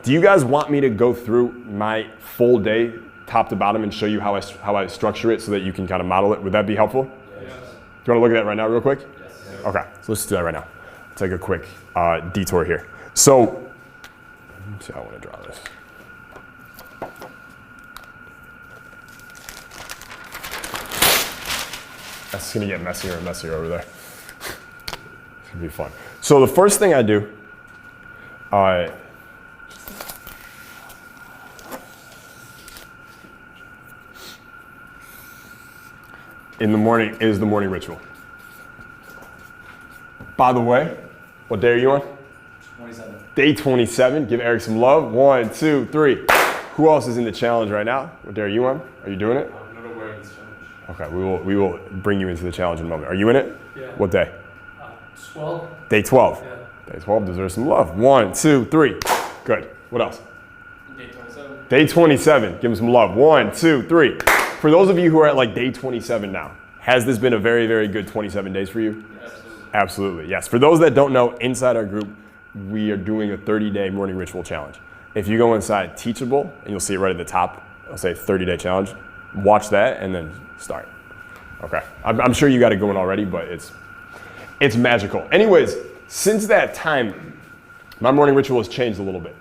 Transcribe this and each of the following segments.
Do you guys want me to go through my full day, top to bottom, and show you how I structure it so that you can kind of model it? Would that be helpful? Yes. Do you want to look at that right now real quick? Yes. Okay, so let's do that right now. Take a quick detour here. So, let's see how I want to draw this. That's gonna get messier and messier over there. It's gonna be fun. So the first thing I do, in the morning is the morning ritual. By the way, what day are you on? 27. Day 27. Give Eric some love. 1, 2, 3. Who else is in the challenge right now? What day are you on? Are you doing it? I'm not aware of this challenge. Okay, we will bring you into the challenge in a moment. Are you in it? Yeah. What day? 12. Day 12. Yeah. Day 12 deserves some love. 1, 2, 3. Good. What else? Day 27. Day 27. Give him some love. 1, 2, 3. For those of you who are at like day 27 now, has this been a very, very good 27 days for you? Absolutely. Absolutely, yes. For those that don't know, inside our group, we are doing a 30-day morning ritual challenge. If you go inside Teachable, and you'll see it right at the top, I'll say 30-day challenge, watch that and then start. Okay, I'm sure you got it going already, but it's magical. Anyways, since that time, my morning ritual has changed a little bit.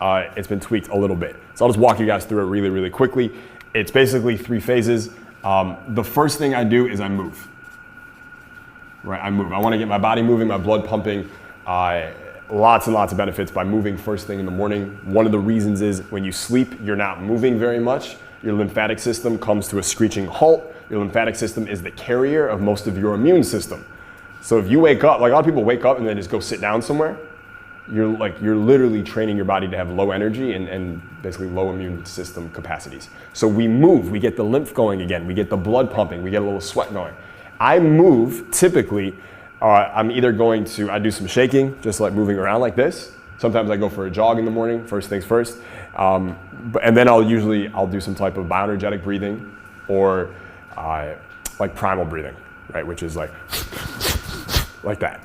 It's been tweaked a little bit. So I'll just walk you guys through it really, really quickly. It's basically 3 phases. The first thing I do is I move. Right, I move. I want to get my body moving, my blood pumping. Lots and lots of benefits by moving first thing in the morning. One of the reasons is when you sleep, you're not moving very much. Your lymphatic system comes to a screeching halt. Your lymphatic system is the carrier of most of your immune system. So if you wake up, like a lot of people wake up and then just go sit down somewhere, you're literally training your body to have low energy and basically low immune system capacities. So we move, we get the lymph going again, we get the blood pumping, we get a little sweat going. I move typically, I'm either I do some shaking, just like moving around like this. Sometimes I go for a jog in the morning, first things first. And then I'll do some type of bioenergetic breathing or like primal breathing, right? Which is like that,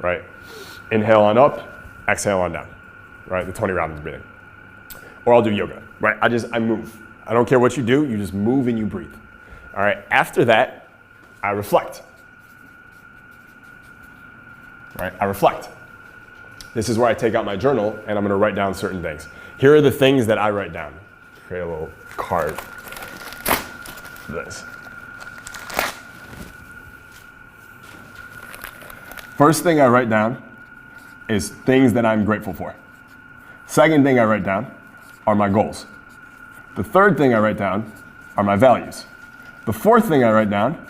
right? Inhale on up, exhale on down, right? The Tony Robbins breathing. Or I'll do yoga, right? I move. I don't care what you do, you just move and you breathe. All right, after that, I reflect. Right, I reflect. This is where I take out my journal and I'm gonna write down certain things. Here are the things that I write down. Create a little card for this. First thing I write down is things that I'm grateful for. Second thing I write down are my goals. The third thing I write down are my values. The fourth thing I write down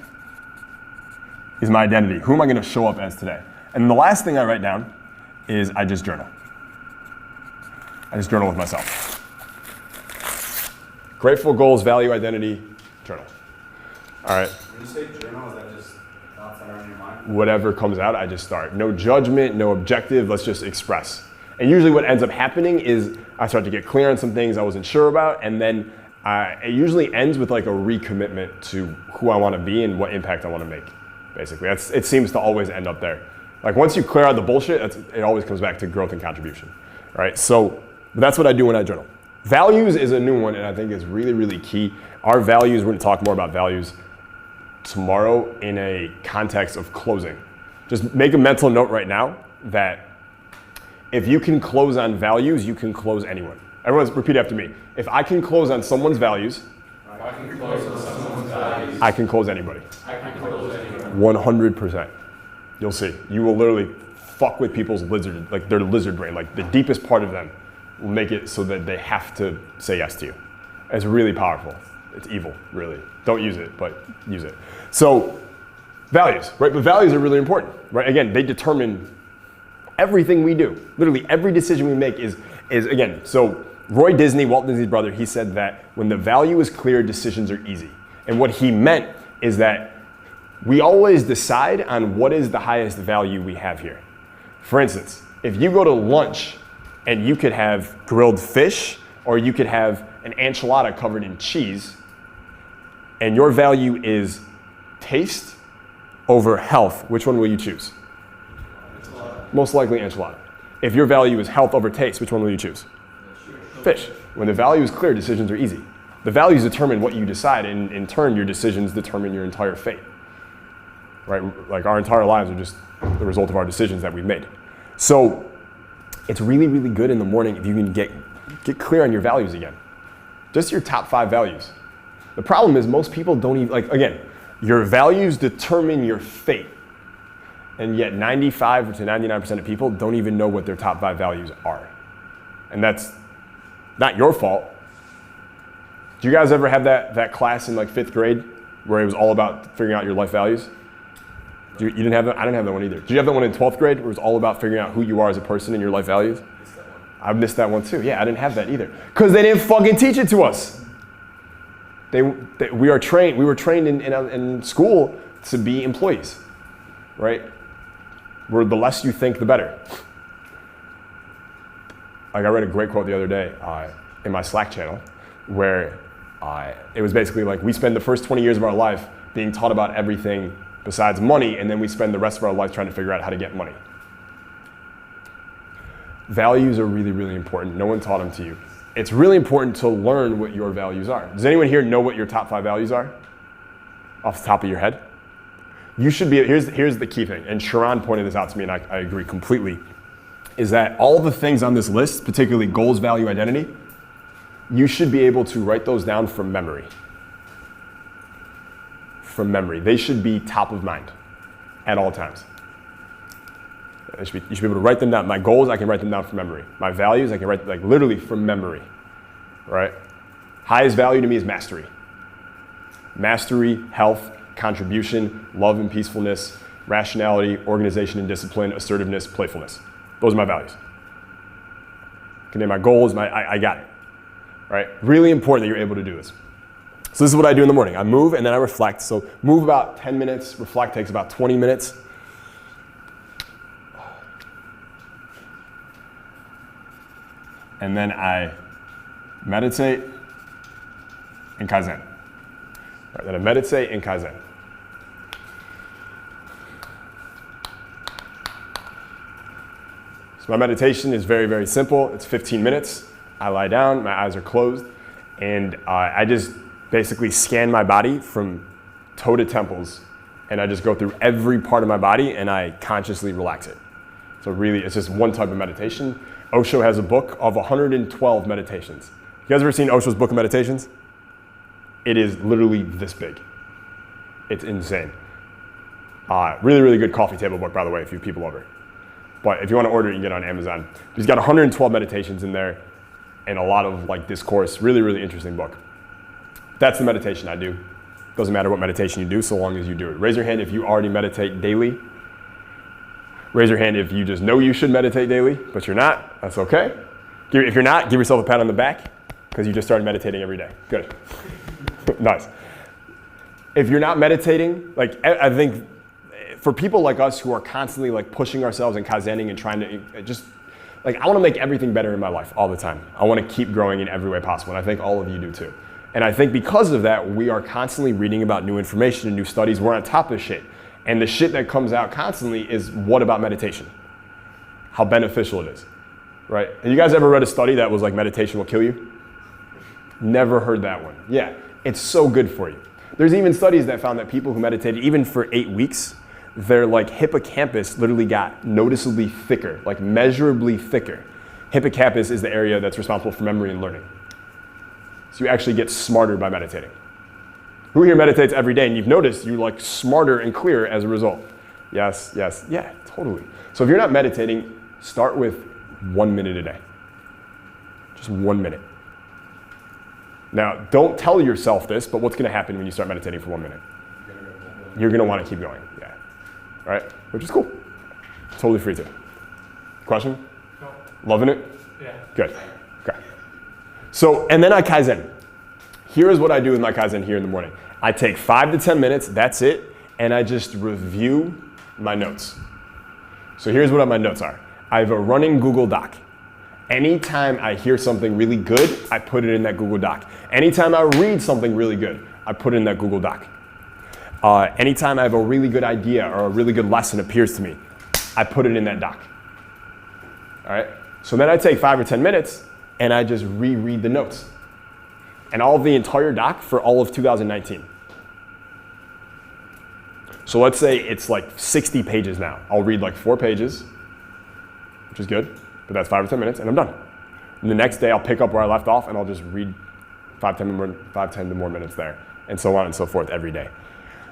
is my identity. Who am I gonna show up as today? And the last thing I write down is I just journal. I just journal with myself. Grateful, goals, value, identity, journal. All right. When you say journal, is that just thoughts that are in your mind? Whatever comes out, I just start. No judgment, no objective, let's just express. And usually what ends up happening is I start to get clear on some things I wasn't sure about, and then it usually ends with like a recommitment to who I wanna be and what impact I wanna make, basically. It seems to always end up there. Like once you clear out the bullshit, it always comes back to growth and contribution, right? So that's what I do when I journal. Values is a new one, and I think is really, really key. Our values, we're gonna talk more about values tomorrow in a context of closing. Just make a mental note right now that if you can close on values, you can close anyone. Everyone repeat after me. If I can close on someone's values, I can close on someone's values. I can close anybody. I can close anyone. 100%. You'll see. You will literally fuck with people's their lizard brain. Like the deepest part of them will make it so that they have to say yes to you. It's really powerful. It's evil, really. Don't use it, but use it. So values, right? But values are really important, right? Again, they determine everything we do. Literally every decision we make is again, so Roy Disney, Walt Disney's brother, he said that when the value is clear, decisions are easy. And what he meant is that we always decide on what is the highest value we have here. For instance, if you go to lunch and you could have grilled fish or you could have an enchilada covered in cheese, and your value is taste over health, which one will you choose? Enchilada. Most likely enchilada. If your value is health over taste, which one will you choose? Fish. When the value is clear, decisions are easy. The values determine what you decide, and in turn, your decisions determine your entire fate. Right? Like our entire lives are just the result of our decisions that we've made. So it's really, really good in the morning if you can get clear on your values again. Just your top 5 values. The problem is most people don't even, like, again, your values determine your fate. And yet 95 to 99% of people don't even know what their top 5 values are. And that's not your fault. Do you guys ever have that class in like 5th grade where it was all about figuring out your life values? You didn't have that? I didn't have that one either. Did you have that one in 12th grade where it was all about figuring out who you are as a person and your life values? I missed that one too. Yeah, I didn't have that either. Because they didn't fucking teach it to us. We were trained in school to be employees, right? Where the less you think, the better. Like I read a great quote the other day in my Slack channel where it was basically like we spend the first 20 years of our life being taught about everything besides money, and then we spend the rest of our life trying to figure out how to get money. Values are really, really important. No one taught them to you. It's really important to learn what your values are. Does anyone here know what your top 5 values are? Off the top of your head? You should be, here's the key thing, and Sharon pointed this out to me, and I agree completely, is that all the things on this list, particularly goals, value, identity, you should be able to write those down from memory. From memory. They should be top of mind at all times. You should be able to write them down. My goals, I can write them down from memory. My values, I can write like literally from memory, right? Highest value to me is mastery. Mastery, health, contribution, love and peacefulness, rationality, organization and discipline, assertiveness, playfulness. Those are my values. I can name my goals, I got it, right? Really important that you're able to do this. So this is what I do in the morning. I move and then I reflect. So move about 10 minutes, reflect takes about 20 minutes. And then I meditate and Kaizen. Right, then I meditate and Kaizen. So my meditation is very, very simple. It's 15 minutes. I lie down, my eyes are closed, and I just basically scan my body from toe to temples, and I just go through every part of my body and I consciously relax it. So really, it's just one type of meditation. Osho has a book of 112 meditations. You guys ever seen Osho's book of meditations? It is literally this big. It's insane. Really, really good coffee table book, by the way, if you have people over. But if you want to order it, you can get it on Amazon. He's got 112 meditations in there and a lot of like discourse. Really, really interesting book. That's the meditation I do. Doesn't matter what meditation you do, so long as you do it. Raise your hand if you already meditate daily. Raise your hand if you just know you should meditate daily, but you're not. That's okay. If you're not, give yourself a pat on the back because you just started meditating every day. Good. Nice. If you're not meditating, like I think for people like us who are constantly like pushing ourselves and kaizening and trying to just like I want to make everything better in my life all the time. I want to keep growing in every way possible, and I think all of you do too. And I think because of that, we are constantly reading about new information and new studies. We're on top of shit. And the shit that comes out constantly is what about meditation? How beneficial it is, right? Have you guys ever read a study that was like meditation will kill you? Never heard that one. Yeah, it's so good for you. There's even studies that found that people who meditated even for 8 weeks, their like hippocampus literally got noticeably thicker, like measurably thicker. Hippocampus is the area that's responsible for memory and learning. So you actually get smarter by meditating. Who here meditates every day and you've noticed you're like smarter and clearer as a result? Yes, yes, yeah, totally. So if you're not meditating, start with 1 minute a day. Just 1 minute. Now, don't tell yourself this, but what's going to happen when you start meditating for 1 minute? You're going to want to keep going, yeah. All right, which is cool. Totally free to. Question? No. Loving it? Yeah. Good, okay. So, and then I Kaizen. Here is what I do with my Kaizen here in the morning. I take 5 to 10 minutes, that's it, and I just review my notes. So here's what my notes are. I have a running Google Doc. Anytime I hear something really good, I put it in that Google Doc. Anytime I read something really good, I put it in that Google Doc. Anytime I have a really good idea or a really good lesson appears to me, I put it in that doc. All right? So then I take 5 or 10 minutes and I just reread the notes. And all of the entire doc for all of 2019. So let's say it's like 60 pages now. I'll read like 4 pages, which is good, but that's 5 or 10 minutes, and I'm done. And the next day I'll pick up where I left off, and I'll just read 10 more minutes there, and so on and so forth every day.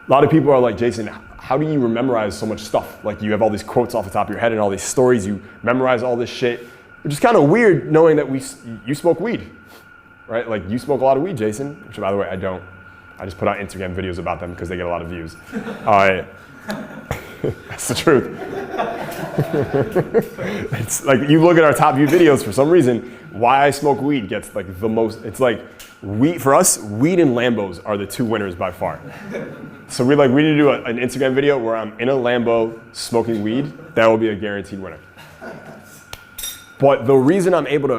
A lot of people are like, Jason, how do you memorize so much stuff? Like you have all these quotes off the top of your head and all these stories, you memorize all this shit, which is kind of weird knowing that you smoke weed, right? Like you smoke a lot of weed, Jason, which by the way, I don't. I just put out Instagram videos about them because they get a lot of views. That's the truth. It's like you look at our top view videos for some reason, why I smoke weed gets like the most, it's like weed, for us, weed and Lambos are the 2 winners by far. So we need to do an Instagram video where I'm in a Lambo smoking weed. That will be a guaranteed winner. But the reason I'm able to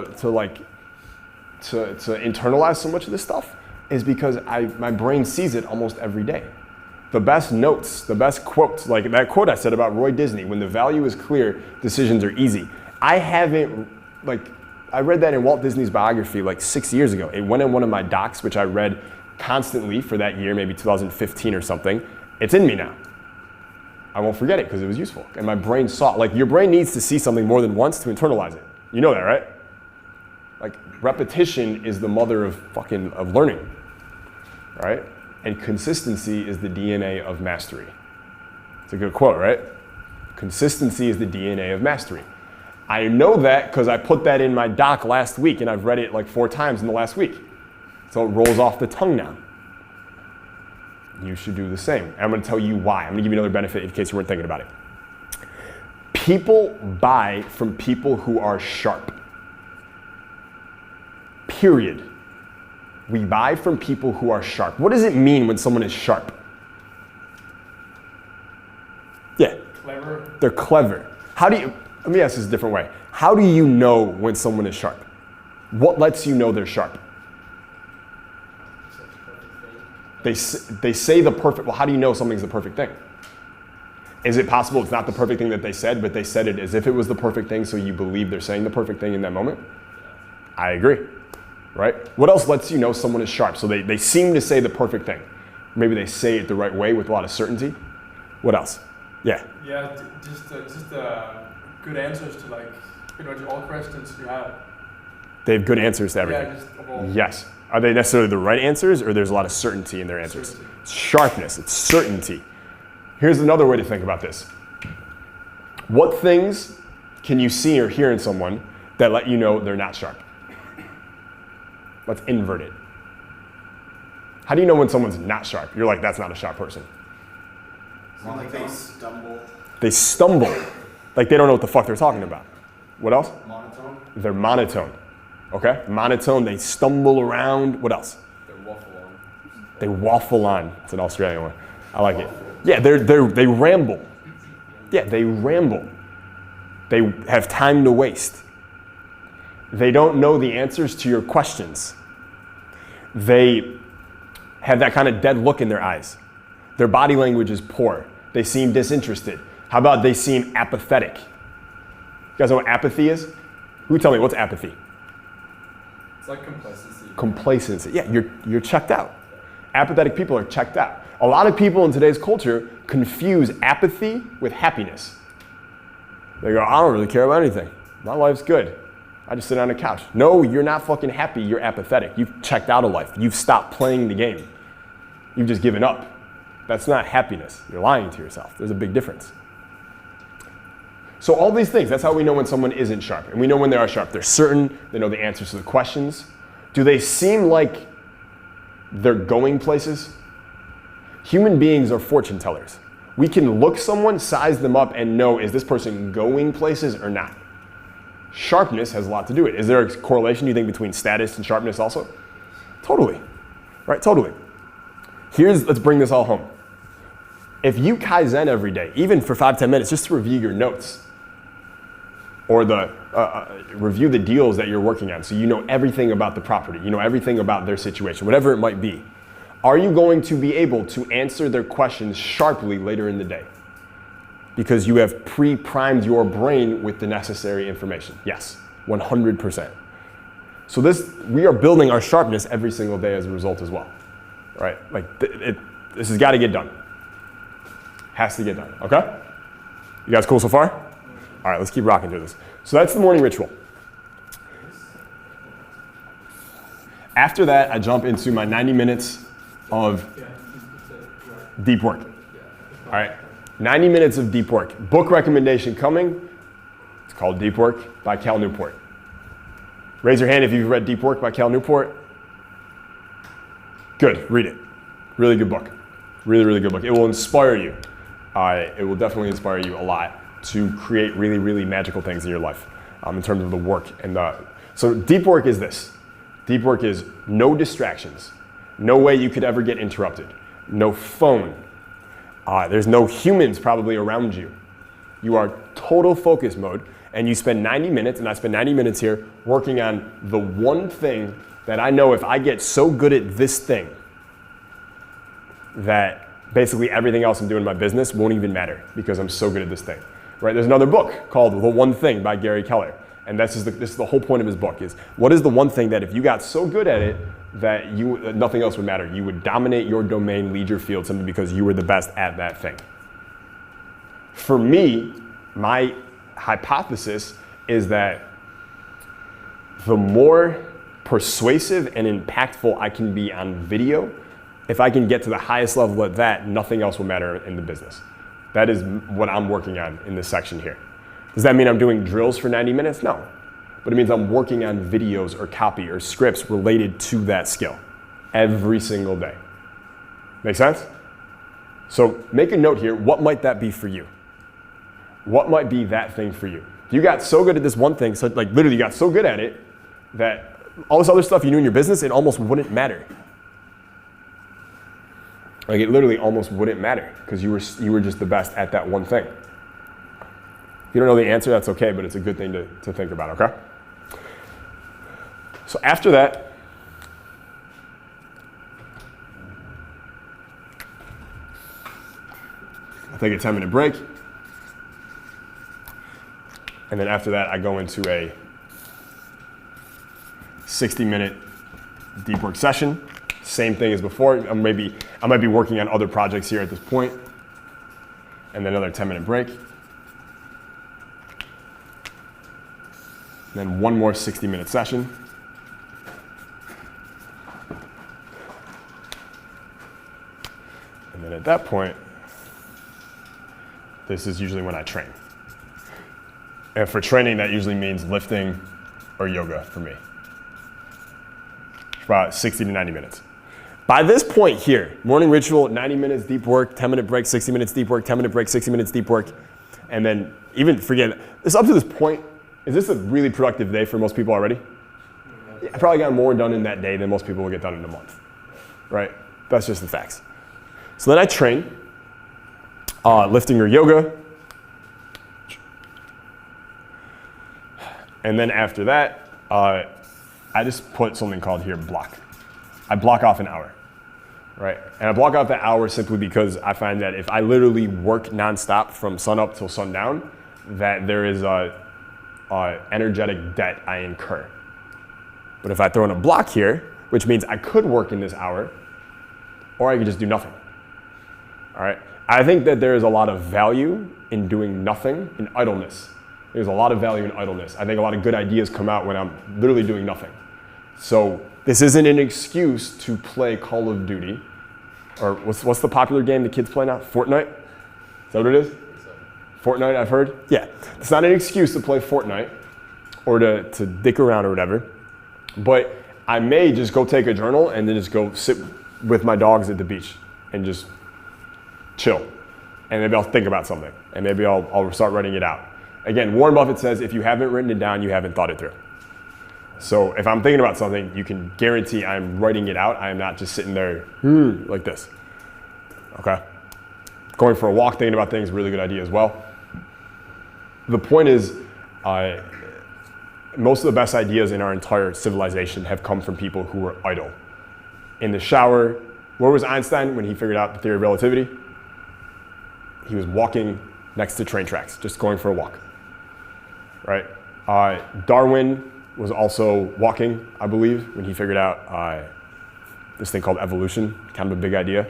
internalize so much of this stuff is because my brain sees it almost every day. The best notes, the best quotes, like that quote I said about Roy Disney, when the value is clear, decisions are easy. I read that in Walt Disney's biography like 6 years ago. It went in one of my docs, which I read constantly for that year, maybe 2015 or something. It's in me now. I won't forget it because it was useful. And my brain saw it. Like your brain needs to see something more than once to internalize it. You know that, right? Like repetition is the mother of learning, right? And consistency is the DNA of mastery. It's a good quote, right? Consistency is the DNA of mastery. I know that because I put that in my doc last week and I've read it like 4 times in the last week. So it rolls off the tongue now. You should do the same. And I'm going to tell you why. I'm going to give you another benefit in case you weren't thinking about it. People buy from people who are sharp. Period. We buy from people who are sharp. What does it mean when someone is sharp? Yeah. Clever. They're clever. Let me ask this a different way. How do you know when someone is sharp? What lets you know they're sharp? They say the perfect, well, how do you know something's the perfect thing? Is it possible it's not the perfect thing that they said, but they said it as if it was the perfect thing, so you believe they're saying the perfect thing in that moment? I agree, right? What else lets you know someone is sharp? So they seem to say the perfect thing. Maybe they say it the right way with a lot of certainty. What else? Yeah. Yeah, just good answers to like pretty much all questions you have. They have good answers to everything. Yeah, just overall. Yes. Are they necessarily the right answers, or there's a lot of certainty in their answers? Certainty. It's sharpness, it's certainty. Here's another way to think about this. What things can you see or hear in someone that let you know they're not sharp? Let's invert it. How do you know when someone's not sharp? You're like, that's not a sharp person. Like they stumble. They stumble. Like they don't know what the fuck they're talking about. What else? Monotone. They're monotone. Okay? Monotone, they stumble around. What else? They waffle on. They waffle on. It's an Australian one. I like it. Yeah, they ramble. Yeah, they ramble. They have time to waste. They don't know the answers to your questions. They have that kind of dead look in their eyes. Their body language is poor. They seem disinterested. How about they seem apathetic? You guys know what apathy is? Who tell me, what's apathy? It's like complacency. Complacency. Yeah, you're checked out. Apathetic people are checked out. A lot of people in today's culture confuse apathy with happiness. They go, I don't really care about anything. My life's good. I just sit on a couch. No, you're not fucking happy. You're apathetic. You've checked out of life. You've stopped playing the game. You've just given up. That's not happiness. You're lying to yourself. There's a big difference. So all these things, that's how we know when someone isn't sharp. And we know when they are sharp. They're certain. They know the answers to the questions. Do they seem like they're going places? Human beings are fortune tellers. We can look someone, size them up, and know, is this person going places or not? Sharpness has a lot to do with it. Is there a correlation, you think, between status and sharpness also? Totally. Right, totally. Let's bring this all home. If you Kaizen every day, even for 5-10 minutes, just to review your notes, or review the deals that you're working on, so you know everything about the property, you know everything about their situation, whatever it might be, are you going to be able to answer their questions sharply later in the day? Because you have pre-primed your brain with the necessary information. Yes, 100%. So we are building our sharpness every single day as a result as well, right? Like this has got to get done. Has to get done, okay? You guys cool so far? All right, let's keep rocking through this. So that's the morning ritual. After that, I jump into my 90 minutes of deep work. All right, 90 minutes of deep work. Book recommendation coming. It's called Deep Work by Cal Newport. Raise your hand if you've read Deep Work by Cal Newport. Good, read it. Really good book. Really, really good book. It will inspire you. It will definitely inspire you a lot to create really, really magical things in your life in terms of the work. So deep work is this. Deep work is no distractions. No way you could ever get interrupted. No phone. There's no humans probably around you. You are total focus mode, and you spend 90 minutes, and I spend 90 minutes here working on the one thing that I know if I get so good at this thing that basically everything else I'm doing in my business won't even matter because I'm so good at this thing. Right? There's another book called The One Thing by Gary Keller. And this is the whole point of his book is what is the one thing that if you got so good at it that nothing else would matter. You would dominate your domain, lead your field simply because you were the best at that thing. For me, my hypothesis is that the more persuasive and impactful I can be on video, if I can get to the highest level at that, nothing else will matter in the business. That is what I'm working on in this section here. Does that mean I'm doing drills for 90 minutes? No. But it means I'm working on videos or copy or scripts related to that skill every single day. Make sense? So make a note here. What might that be for you? What might be that thing for you? You got so good at this one thing, so like literally you got so good at it that all this other stuff you do in your business, it almost wouldn't matter. Like it literally almost wouldn't matter because you were just the best at that one thing. If you don't know the answer, that's okay, but it's a good thing to think about, okay? So after that, I take a 10-minute break. And then after that, I go into a 60-minute deep work session. Same thing as before. I might be working on other projects here at this point. And then another 10-minute break. Then one more 60-minute session. And then at that point, this is usually when I train. And for training, that usually means lifting or yoga for me. About 60 to 90 minutes. By this point here, morning ritual, 90 minutes deep work, 10-minute break, 60 minutes deep work, 10-minute break, 60 minutes deep work. And then even forget this up to this point, is this a really productive day for most people already? Yeah, I probably got more done in that day than most people will get done in a month, right? That's just the facts. So then I train, lifting or yoga. And then after that, I just put something called here block. I block off an hour, right? And I block off that hour simply because I find that if I literally work nonstop from sun up till sundown, that there is a energetic debt I incur. But if I throw in a block here, which means I could work in this hour, or I could just do nothing, all right? I think that there is a lot of value in doing nothing, in idleness. There's a lot of value in idleness. I think a lot of good ideas come out when I'm literally doing nothing. So this isn't an excuse to play Call of Duty, or what's the popular game the kids play now? Fortnite? Is that what it is? Fortnite, I've heard? Yeah. It's not an excuse to play Fortnite or to dick around or whatever. But I may just go take a journal and then just go sit with my dogs at the beach and just chill. And maybe I'll think about something. And maybe I'll start writing it out. Again, Warren Buffett says if you haven't written it down, you haven't thought it through. So if I'm thinking about something, you can guarantee I'm writing it out. I am not just sitting there like this. Okay? Going for a walk, thinking about things, really good idea as well. The point is, most of the best ideas in our entire civilization have come from people who were idle. In the shower, where was Einstein when he figured out the theory of relativity? He was walking next to train tracks, just going for a walk, right? Darwin was also walking, I believe, when he figured out this thing called evolution, kind of a big idea,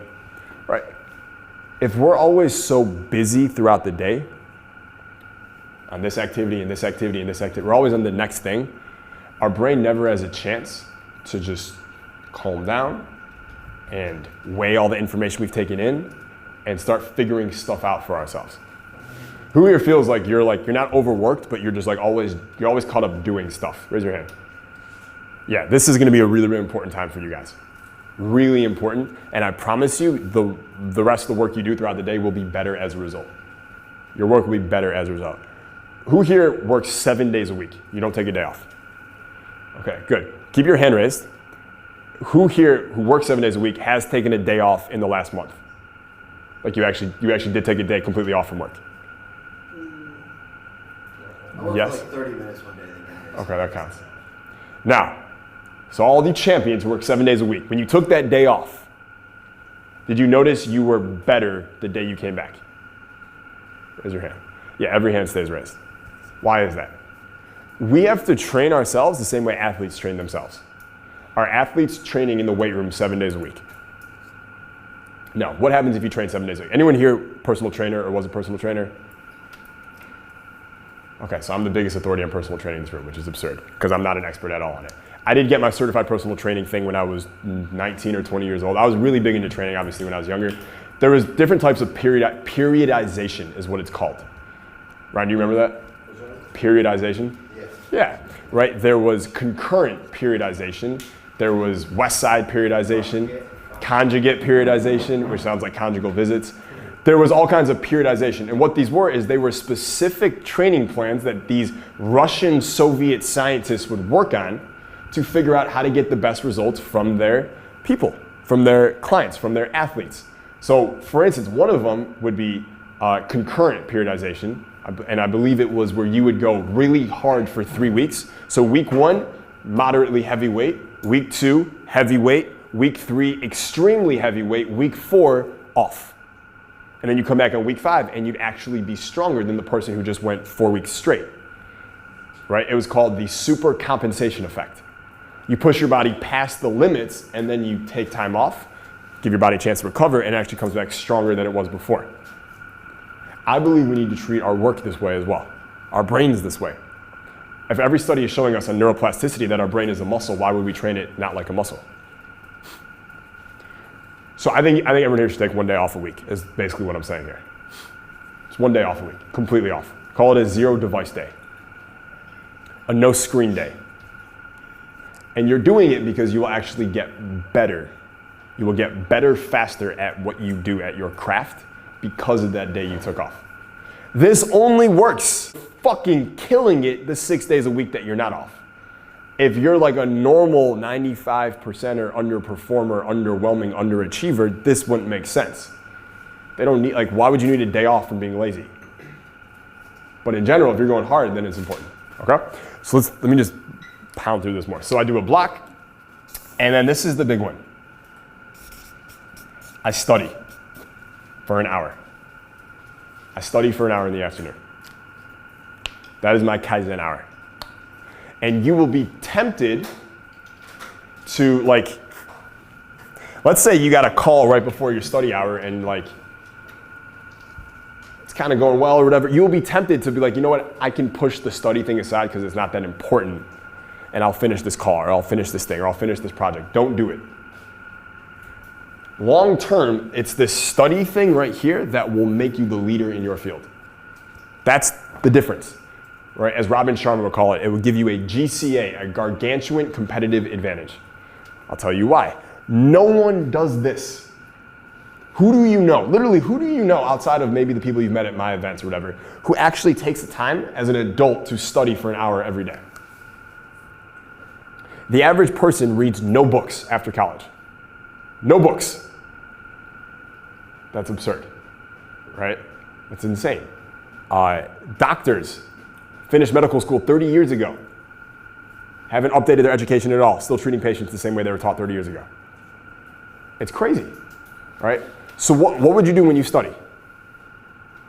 right? If we're always so busy throughout the day, on this activity and this activity and this activity, we're always on the next thing, our brain never has a chance to just calm down and weigh all the information we've taken in and start figuring stuff out for ourselves. Who here feels like you're not overworked, but you're just like you're always caught up doing stuff? Raise your hand. Yeah, this is gonna be a really, really important time for you guys. Really important, and I promise you the rest of the work you do throughout the day will be better as a result. Your work will be better as a result. Who here works 7 days a week? You don't take a day off? Okay, good. Keep your hand raised. Who here who works 7 days a week has taken a day off in the last month? Like you actually did take a day completely off from work? I worked Yes? for like 30 minutes one day. Okay, that counts. Now, so all the champions who work 7 days a week, when you took that day off, did you notice you were better the day you came back? Raise your hand. Yeah, every hand stays raised. Why is that? We have to train ourselves the same way athletes train themselves. Are athletes training in the weight room 7 days a week? No. What happens if you train 7 days a week? Anyone here personal trainer or was a personal trainer? Okay, so I'm the biggest authority on personal training in this room, which is absurd because I'm not an expert at all on it. I did get my certified personal training thing when I was 19 or 20 years old. I was really big into training, obviously, when I was younger. There was different types of periodization is what it's called. Ryan, do you remember that? Periodization? Yes. Yeah, right. There was concurrent periodization. There was West Side periodization, conjugate periodization, which sounds like conjugal visits. There was all kinds of periodization. And what these were is they were specific training plans that these Russian Soviet scientists would work on to figure out how to get the best results from their people, from their clients, from their athletes. So for instance, one of them would be concurrent periodization. And I believe it was where you would go really hard for 3 weeks. So week 1, moderately heavy weight. Week 2, heavy weight. Week 3, extremely heavy weight. Week 4, off. And then you come back on week 5 and you'd actually be stronger than the person who just went 4 weeks straight. Right? It was called the super compensation effect. You push your body past the limits and then you take time off, give your body a chance to recover, and it actually comes back stronger than it was before. I believe we need to treat our work this way as well. Our brains this way. If every study is showing us on neuroplasticity that our brain is a muscle, why would we train it not like a muscle? So I think everyone here should take 1 day off a week, is basically what I'm saying here. It's 1 day off a week, completely off. Call it a 0 device day, a no screen day. And you're doing it because you will actually get better. You will get better faster at what you do at your craft because of that day you took off. This only works fucking killing it the 6 days a week that you're not off. If you're like a normal 95%er, underperformer, underwhelming, underachiever, this wouldn't make sense. They don't need, why would you need a day off from being lazy? But in general, if you're going hard, then it's important, okay? So let me just pound through this more. So I do a block, and then this is the big one. I study for an hour. I study for an hour in the afternoon. That is my Kaizen hour. And you will be tempted to let's say you got a call right before your study hour and it's kind of going well or whatever. You will be tempted to be like, you know what, I can push the study thing aside because it's not that important and I'll finish this call or I'll finish this thing or I'll finish this project. Don't do it. Long term, it's this study thing right here that will make you the leader in your field. That's the difference. Right? As Robin Sharma would call it, it would give you a GCA, a gargantuan competitive advantage. I'll tell you why. No one does this. Who do you know? Literally, who do you know outside of maybe the people you've met at my events or whatever, who actually takes the time as an adult to study for an hour every day? The average person reads no books after college. No books. That's absurd, right? That's insane. Doctors finished medical school 30 years ago. Haven't updated their education at all. Still treating patients the same way they were taught 30 years ago. It's crazy, right? So what would you do when you study?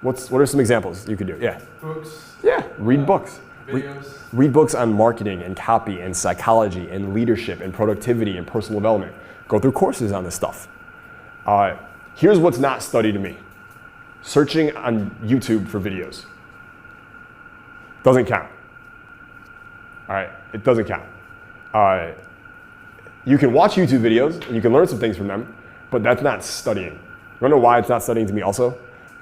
What are some examples you could do? Yeah. Books. Yeah, read books. Videos. Read books on marketing and copy and psychology and leadership and productivity and personal development. Go through courses on this stuff. Here's what's not studied to me. Searching on YouTube for videos. Doesn't count. All right, it doesn't count. You can watch YouTube videos and you can learn some things from them, but that's not studying. You wanna know why it's not studying to me also?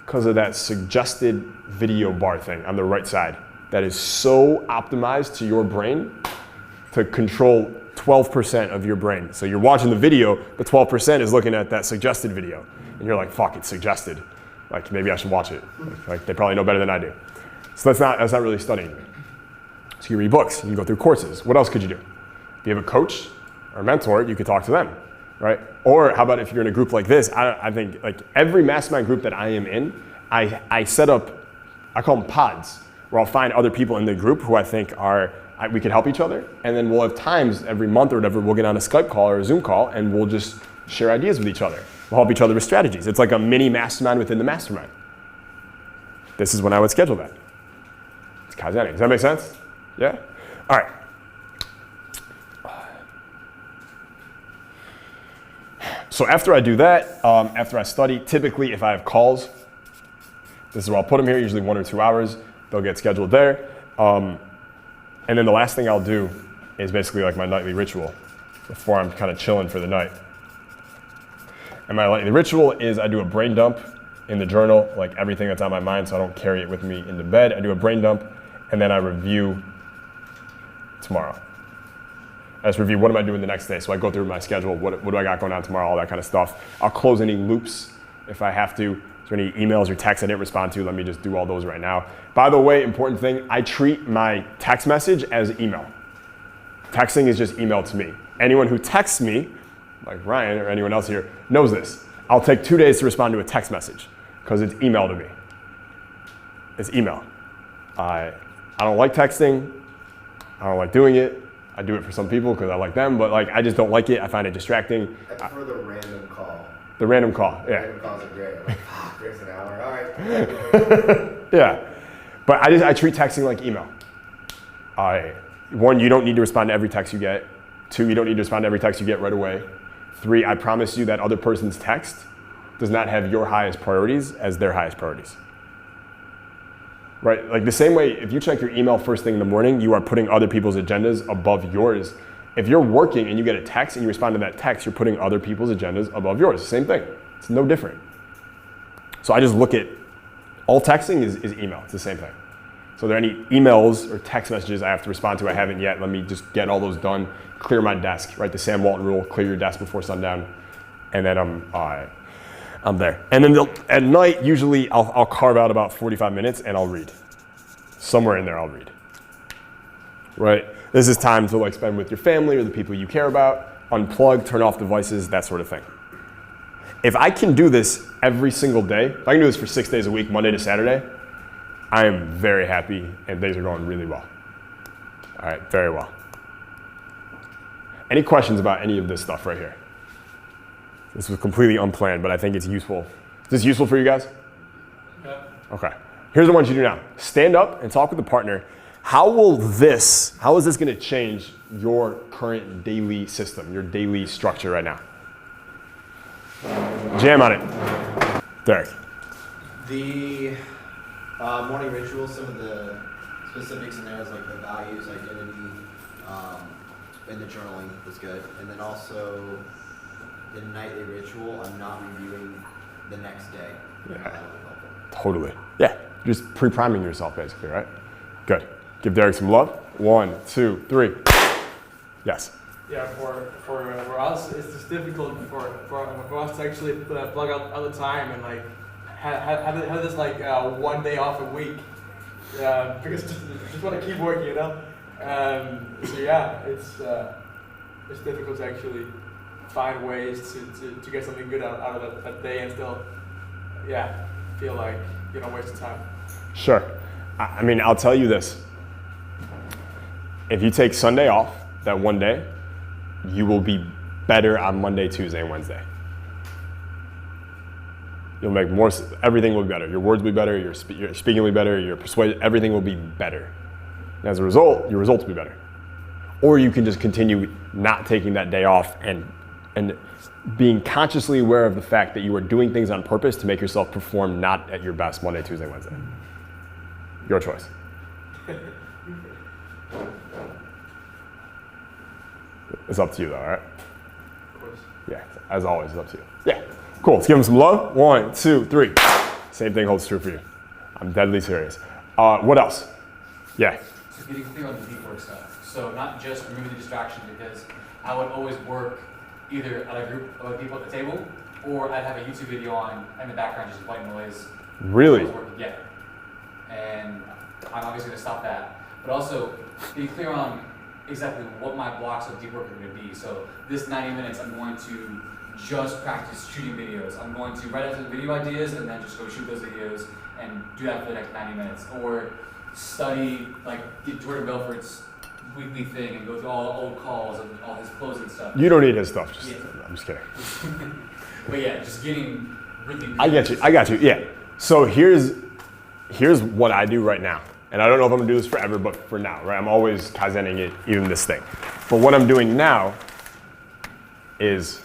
Because of that suggested video bar thing on the right side that is so optimized to your brain to control 12% of your brain. So you're watching the video, but 12% is looking at that suggested video. And you're like, fuck, it's suggested. Like, maybe I should watch it. Like they probably know better than I do. So that's not really studying. So you read books, you can go through courses. What else could you do? If you have a coach or a mentor, you could talk to them, right? Or how about if you're in a group like this? I think like every mastermind group that I am in, I set up, I call them pods, where I'll find other people in the group who I think we could help each other. And then we'll have times every month or whatever, we'll get on a Skype call or a Zoom call and we'll just share ideas with each other. We'll help each other with strategies. It's like a mini mastermind within the mastermind. This is when I would schedule that. It's Kaizen. Does that make sense? Yeah? All right. So after I do that, after I study, typically if I have calls, this is where I'll put them here, usually 1 or 2 hours. They'll get scheduled there. And then the last thing I'll do is basically like my nightly ritual before I'm kind of chilling for the night. And my nightly ritual is I do a brain dump in the journal, like everything that's on my mind, so I don't carry it with me into bed. I do a brain dump, and then I review tomorrow. I just review what am I doing the next day. So I go through my schedule, what do I got going on tomorrow, all that kind of stuff. I'll close any loops if I have to. Is there any emails or texts I didn't respond to? Let me just do all those right now. By the way, important thing, I treat my text message as email. Texting is just email to me. Anyone who texts me, like Ryan or anyone else here, knows this. I'll take 2 days to respond to a text message because it's email to me. It's email. I don't like texting. I don't like doing it. I do it for some people because I like them, but like I just don't like it. I find it distracting. I prefer the random call. The random call, yeah. Random calls are great. I'm like, there's an hour. All right. Yeah, but I treat texting like email. 1, you don't need to respond to every text you get. 2, you don't need to respond to every text you get right away. 3, I promise you that other person's text does not have your highest priorities as their highest priorities. Right, like the same way, if you check your email first thing in the morning, you are putting other people's agendas above yours. If you're working and you get a text and you respond to that text, you're putting other people's agendas above yours. Same thing, it's no different. So I just look at, all texting is email, it's the same thing. So are there any emails or text messages I have to respond to I haven't yet? Let me just get all those done, clear my desk, right? The Sam Walton rule, clear your desk before sundown, and then I'm there. And then at night, usually I'll carve out about 45 minutes and I'll read. Somewhere in there I'll read, right? This is time to like spend with your family or the people you care about, unplug, turn off devices, that sort of thing. If I can do this every single day, if I can do this for 6 days a week, Monday to Saturday, I am very happy and things are going really well. All right, very well. Any questions about any of this stuff right here? This was completely unplanned, but I think it's useful. Is this useful for you guys? Yeah. Okay. Here's what I want you to do now. Stand up and talk with the partner. How is this going to change your current daily system, your daily structure right now? Jam on it. Derek. The morning ritual, some of the specifics in there is like the values, identity, and the journaling was good. And then also the nightly ritual, I'm not reviewing the next day. Yeah. Totally. Yeah. Just pre-priming yourself basically, right? Good. Give Derek some love. 1, 2, 3. Yes. Yeah, for us, it's just difficult for us to actually plug out all the time and like have this like 1 day off a week, because just want to keep working, you know. So yeah, it's difficult to actually find ways to get something good out of that day and still, yeah, feel like you don't waste time. Sure. I mean, I'll tell you this. If you take Sunday off, that 1 day, you will be better on Monday, Tuesday, and Wednesday. You'll make more, everything will be better. Your words will be better, your speaking will be better, your persuasion, everything will be better. And as a result, your results will be better. Or you can just continue not taking that day off and being consciously aware of the fact that you are doing things on purpose to make yourself perform not at your best Monday, Tuesday, Wednesday. Your choice. It's up to you though, all right? Of course. Yeah, as always, it's up to you. Yeah, cool. Let's give them some love. 1, 2, 3. Same thing holds true for you. I'm deadly serious. What else? Yeah. So getting clear on the deep work stuff. So not just removing the distraction, because I would always work either at a group of other people at the table, or I'd have a YouTube video on in the background, just white noise. Really? I was working, yeah. And I'm obviously gonna stop that. But also being clear on exactly what my blocks of deep work are gonna be. So this 90 minutes, I'm going to just practice shooting videos. I'm going to write out some video ideas and then just go shoot those videos and do that for the next 90 minutes. Or study, like, get Jordan Belfort's weekly thing and go through all the old calls and all his closing stuff. You don't need his stuff. Yeah. I'm just kidding. But yeah, just getting really. I got you. Yeah. So here's what I do right now. And I don't know if I'm gonna do this forever, but for now, right? I'm always kaizening it, even this thing. But what I'm doing now is,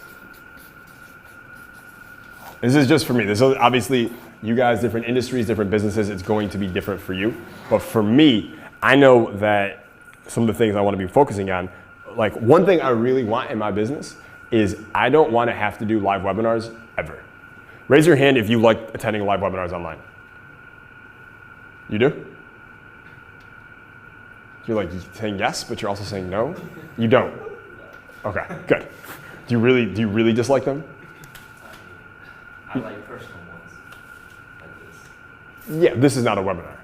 this is just for me. This is obviously, you guys, different industries, different businesses, it's going to be different for you. But for me, I know that some of the things I want to be focusing on, like one thing I really want in my business is I don't want to have to do live webinars ever. Raise your hand if you like attending live webinars online. You do? You're like saying yes, but you're also saying no? You don't? Okay, good. Do you really dislike them? I like personal ones, like this. Yeah, this is not a webinar.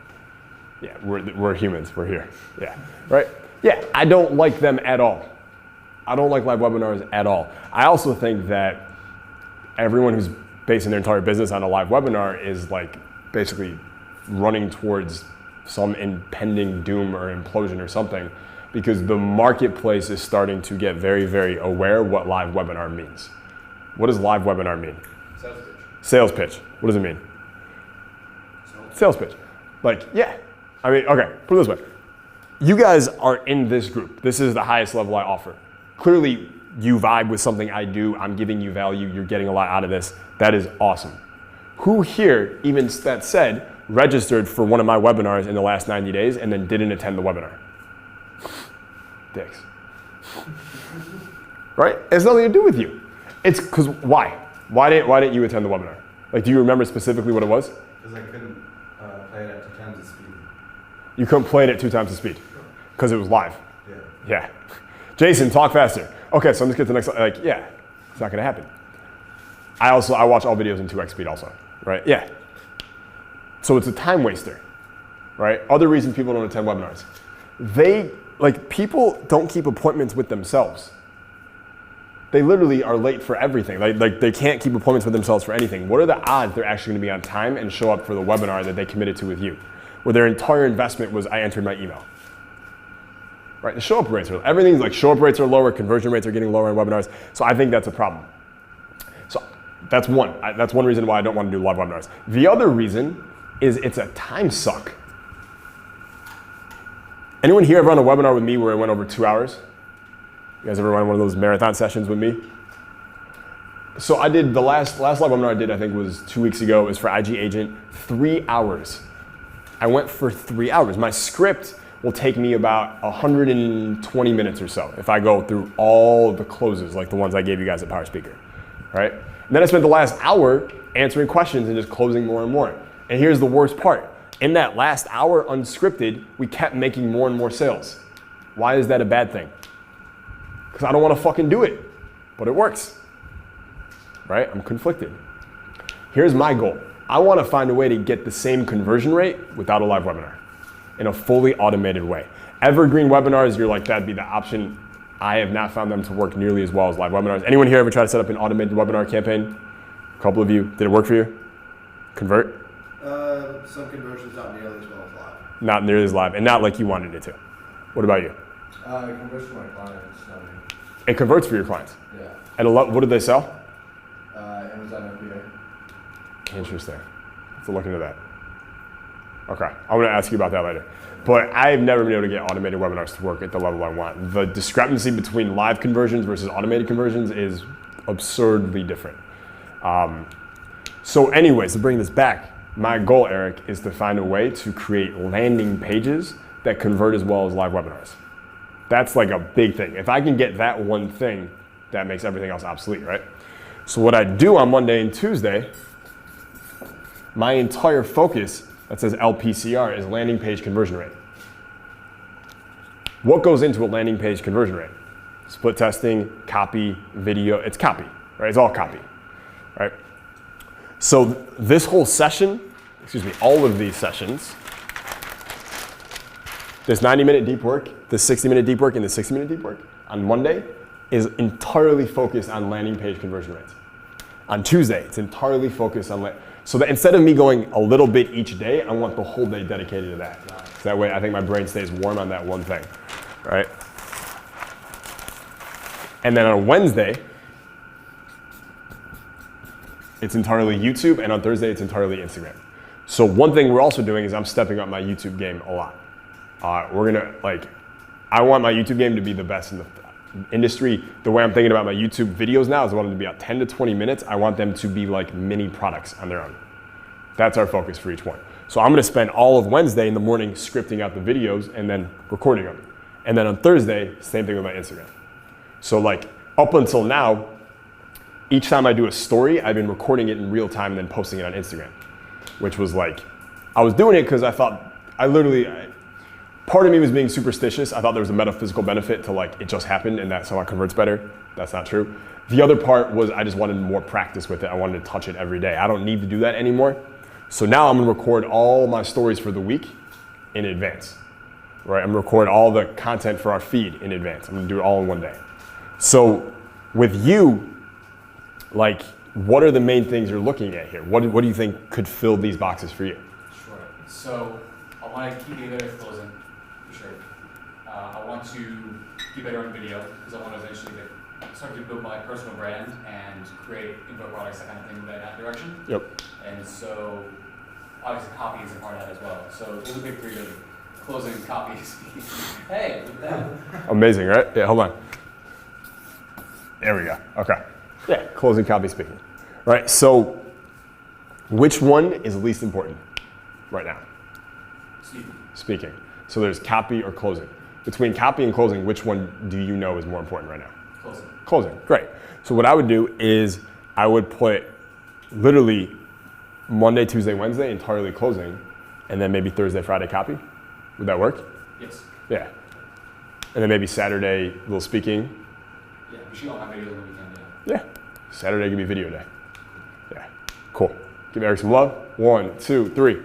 Yeah, we're humans, we're here. Yeah, right? Yeah, I don't like them at all. I don't like live webinars at all. I also think that everyone who's basing their entire business on a live webinar is like basically running towards some impending doom or implosion or something, because the marketplace is starting to get very, very aware what live webinar means. What does live webinar mean? Sales pitch. Sales pitch. What does it mean? Sales pitch. Like, yeah. I mean, okay, put it this way. You guys are in this group. This is the highest level I offer. Clearly, you vibe with something I do. I'm giving you value. You're getting a lot out of this. That is awesome. Who here, even that said, registered for one of my webinars in the last 90 days and then didn't attend the webinar? Dicks. Right? It has nothing to do with you. It's because why? Why didn't you attend the webinar? Like, do you remember specifically what it was? Because I couldn't play it at 2 times the speed. You couldn't play it at 2 times the speed because it was live. Yeah. Yeah. Jason, talk faster. Okay, so let's get to the next. Like, yeah, it's not gonna happen. I watch all videos in 2x speed also, right? Yeah. So it's a time waster, right? Other reasons people don't attend webinars. People don't keep appointments with themselves. They literally are late for everything. Like they can't keep appointments with themselves for anything. What are the odds they're actually gonna be on time and show up for the webinar that they committed to with you, where their entire investment was I entered my email? Right, the show up rates are, everything's like show up rates are lower, conversion rates are getting lower in webinars. So I think that's a problem. So that's one reason why I don't want to do live webinars. The other reason is it's a time suck. Anyone here ever on a webinar with me where it went over 2 hours? You guys ever run one of those marathon sessions with me? So I did the last live webinar I did, I think was 2 weeks ago. It was for IG Agent, 3 hours. I went for 3 hours. My script will take me about 120 minutes or so if I go through all the closes like the ones I gave you guys at Power Speaker, right? And then I spent the last hour answering questions and just closing more and more. And here's the worst part. In that last hour unscripted, we kept making more and more sales. Why is that a bad thing? Because I don't want to fucking do it, but it works, right? I'm conflicted. Here's my goal. I want to find a way to get the same conversion rate without a live webinar in a fully automated way. Evergreen webinars, you're like, that'd be the option. I have not found them to work nearly as well as live webinars. Anyone here ever try to set up an automated webinar campaign? A couple of you. Did it work for you? Convert? Some conversions not nearly as well as live. Not nearly as live, and not like you wanted it to. What about you? It converts for my clients, not me. It converts for your clients. Yeah. At what do they sell? Amazon FBA. Interesting. So look into that. Okay, I'm gonna ask you about that later. But I've never been able to get automated webinars to work at the level I want. The discrepancy between live conversions versus automated conversions is absurdly different. So anyways, to bring this back, my goal, Eric, is to find a way to create landing pages that convert as well as live webinars. That's like a big thing. If I can get that one thing, that makes everything else obsolete, right? So what I do on Monday and Tuesday, my entire focus that says LPCR is landing page conversion rate. What goes into a landing page conversion rate? Split testing, copy, video, it's copy, right? It's all copy, right? So this whole session, all of these sessions, this 90-minute deep work, this 60-minute deep work, and the 60-minute deep work on Monday is entirely focused on landing page conversion rates. On Tuesday, it's entirely focused on so that instead of me going a little bit each day, I want the whole day dedicated to that. So that way I think my brain stays warm on that one thing, right? And then on Wednesday, it's entirely YouTube, and on Thursday, it's entirely Instagram. So one thing we're also doing is I'm stepping up my YouTube game a lot. I want my YouTube game to be the best in the industry. The way I'm thinking about my YouTube videos now is I want them to be about 10 to 20 minutes. I want them to be like mini products on their own. That's our focus for each one. So I'm gonna spend all of Wednesday in the morning scripting out the videos and then recording them. And then on Thursday, same thing with my Instagram. So like up until now, each time I do a story, I've been recording it in real time and then posting it on Instagram, which was like, I was doing it because I thought, part of me was being superstitious. I thought there was a metaphysical benefit to like, it just happened and that somehow converts better. That's not true. The other part was I just wanted more practice with it. I wanted to touch it every day. I don't need to do that anymore. So now I'm gonna record all my stories for the week in advance, right? I'm gonna record all the content for our feed in advance. I'm gonna do it all in one day. So with you, like, what are the main things you're looking at here? What do you think could fill these boxes for you? Sure. So I want to keep getting better at closing, for sure. I want to get better on video because I want to eventually start to build my personal brand and create info products, that kind of thing, in that direction. Yep. And so obviously copy is a part of that as well. So those are big three of closing, copy, speaking. Hey, look at that. Amazing, right? Yeah, hold on. There we go. Okay. Yeah, closing, copy, speaking. Right, so which one is least important right now? Speaking. So there's copy or closing. Between copy and closing, which one do you know is more important right now? Closing. Closing, great. So what I would do is I would put literally Monday, Tuesday, Wednesday entirely closing, and then maybe Thursday, Friday copy. Would that work? Yes. Yeah. And then maybe Saturday, a little speaking. Yeah, we shoot all my videos on the weekend, Yeah. Saturday could be video day. Yeah. Cool. Give Eric some love. 1, 2, 3.